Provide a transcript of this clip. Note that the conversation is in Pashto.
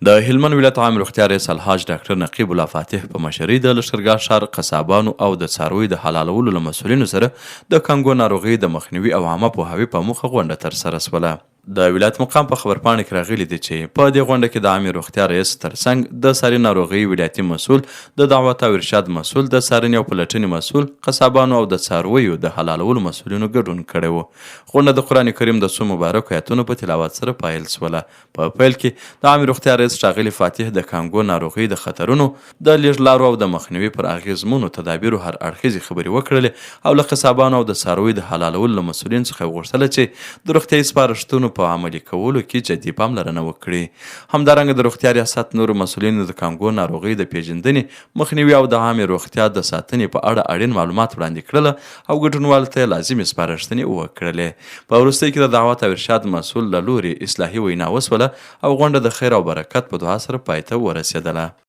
د هلمند ولایت عام روغتیا رییس الحاج ډاکټر نقیب الله فاتح په مشرۍ د لښکرګاه ښار قصابانو او د څارویو د حلالولو له مسؤلینو سره د کانګو ناروغۍ د مخنیوي او عامه پوهاوي په موخه غونډه ترسره شوله. د ولایت مقام په خبرپاڼه کې راغلي دي چې په دې غونډه کې د عامې روغتیا رییس ترڅنګ د څارنې ناروغۍ ولایتي مسؤل، د دعوت او ارشاد مسؤل، د څارنې او پلټنې مسؤل، قصابانو او د څارویو د حلالولو مسؤلینو ګډون کړی و. غونډه د قرآن کریم د څو مبارکو آیتونو په تلاوت سره پیل شوله. په پیل کې د عامې روغتیا رییس ښاغلي فاتح د کانګو ناروغۍ د خطرونو، د لیږدلارو او د مخنیوي پر اغېزمنو تدابیرو هر اړخیزې خبرې وکړلې او له قصابانو او د څارویو د حلالولو له مسؤلینو څخه یې غوښتله چې د روغتیایي سپارښتنو په عملي کولو کې جدي پاملرنه وکړي. همدارنګه د روغتیا ریاست نورو مسؤلینو د کانګو ناروغۍ د پیژندنې، مخنیوي او د عامې روغتیا د ساتنې په اړه اړین معلومات وړاندې کړل او ګډونوالو ته لازمې سپارښتنې وکړلې. په وروستۍ کې د دعوت او ارشاد مسؤل له لوري اصلاحي وینا وسوله او غونډه د خیر او برکت په دعا سره پای ته ورسېدله.